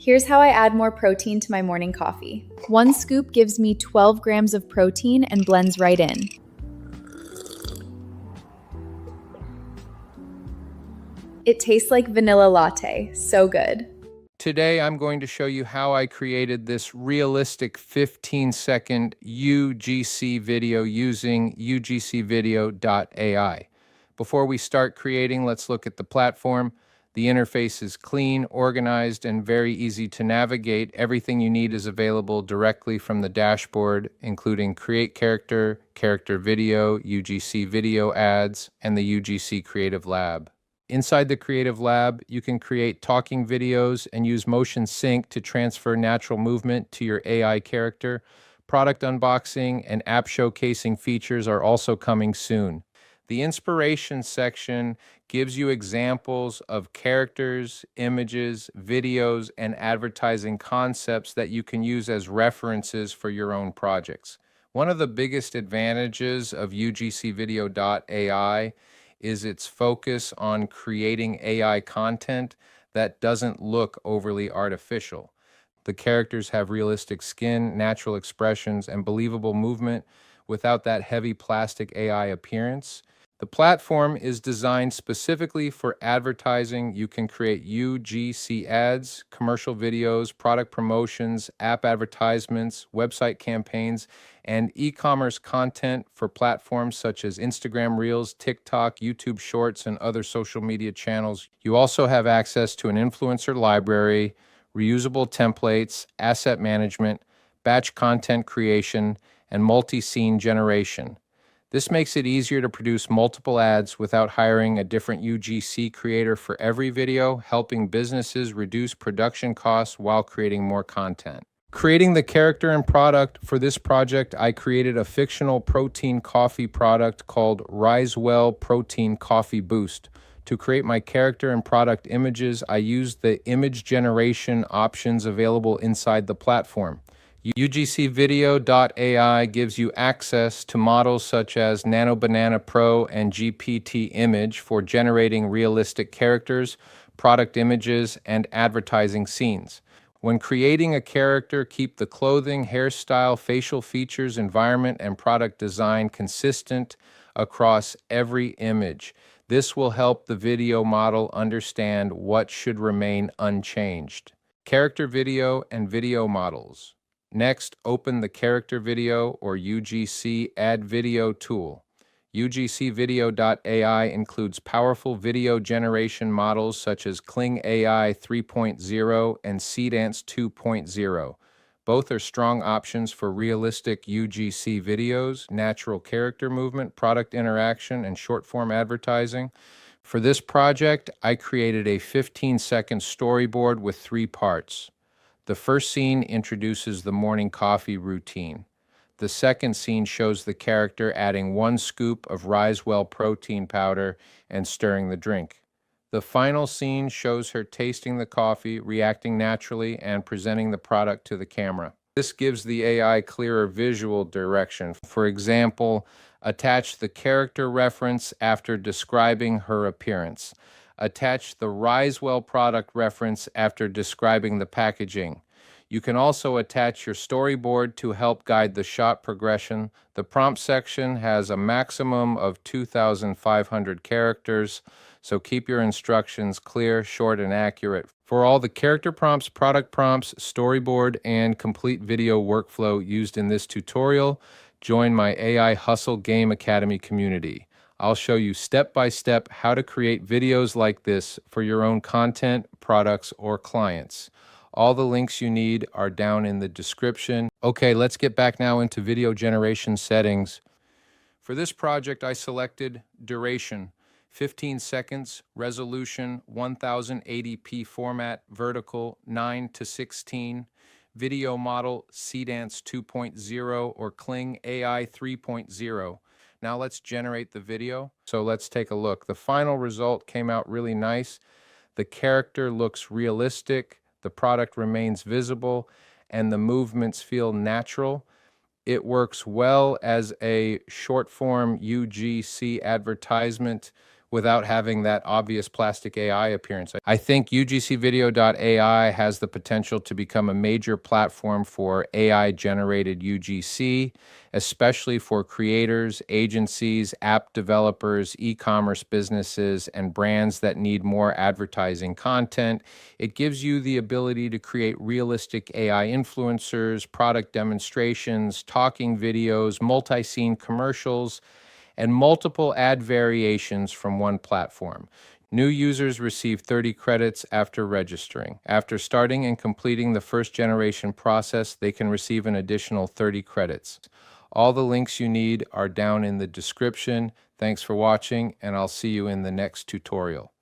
Here's how I add more protein to my morning coffee. 1 scoop gives me 12 grams of protein and blends right in. It tastes like vanilla latte, so good. Today, I'm going to show you how I created this realistic 15-second UGC video using UGCvideo.ai. Before we start creating, let's look at the platform. The interface is clean, organized, and very easy to navigate. Everything you need is available directly from the dashboard, including Create Character, Character Video, UGC Video Ads, and the UGC Creative Lab. Inside the Creative Lab, you can create talking videos and use motion sync to transfer natural movement to your AI character. Product unboxing and app showcasing features are also coming soon. The inspiration section gives you examples of characters, images, videos, and advertising concepts that you can use as references for your own projects. One of the biggest advantages of UGCvideo.ai is its focus on creating AI content that doesn't look overly artificial. The characters have realistic skin, natural expressions, and believable movement without that heavy plastic AI appearance. The platform is designed specifically for advertising. You can create UGC ads, commercial videos, product promotions, app advertisements, website campaigns, and e-commerce content for platforms such as Instagram Reels, TikTok, YouTube Shorts, and other social media channels. You also have access to an influencer library, reusable templates, asset management, batch content creation, and multi-scene generation. This makes it easier to produce multiple ads without hiring a different UGC creator for every video, helping businesses reduce production costs while creating more content. Creating the character and product for this project, I created a fictional protein coffee product called RiseWell Protein Coffee Boost. To create my character and product images, I used the image generation options available inside the platform. UGCvideo.ai gives you access to models such as Nano Banana Pro and GPT Image for generating realistic characters, product images, and advertising scenes. When creating a character, keep the clothing, hairstyle, facial features, environment, and product design consistent across every image. This will help the video model understand what should remain unchanged. Character video and video models. Next, open the Character Video or UGC Add Video tool. UGCvideo.ai includes powerful video generation models such as Kling AI 3.0 and Seedance 2.0. Both are strong options for realistic UGC videos, natural character movement, product interaction, and short-form advertising. For this project, I created a 15-second storyboard with 3 parts. The first scene introduces the morning coffee routine. The second scene shows the character adding 1 scoop of RiseWell protein powder and stirring the drink. The final scene shows her tasting the coffee, reacting naturally, and presenting the product to the camera. This gives the AI clearer visual direction. For example, attach the character reference after describing her appearance. Attach the RiseWell product reference after describing the packaging. You can also attach your storyboard to help guide the shot progression. The prompt section has a maximum of 2,500 characters, so keep your instructions clear, short, and accurate. For all the character prompts, product prompts, storyboard, and complete video workflow used in this tutorial, join my AI Hustle Game Academy community. I'll show you step-by-step how to create videos like this for your own content, products, or clients. All the links you need are down in the description. Okay, let's get back now into video generation settings. For this project, I selected duration, 15 seconds, resolution, 1080p format, vertical, 9:16, video model, Seedance 2.0 or Kling AI 3.0. Now let's generate the video. So let's take a look. The final result came out really nice. The character looks realistic, the product remains visible, and the movements feel natural. It works well as a short-form UGC advertisement without having that obvious plastic AI appearance. I think UGCvideo.ai has the potential to become a major platform for AI-generated UGC, especially for creators, agencies, app developers, e-commerce businesses, and brands that need more advertising content. It gives you the ability to create realistic AI influencers, product demonstrations, talking videos, multi-scene commercials, and multiple ad variations from one platform. New users receive 30 credits after registering. After starting and completing the first generation process, they can receive an additional 30 credits. All the links you need are down in the description. Thanks for watching, and I'll see you in the next tutorial.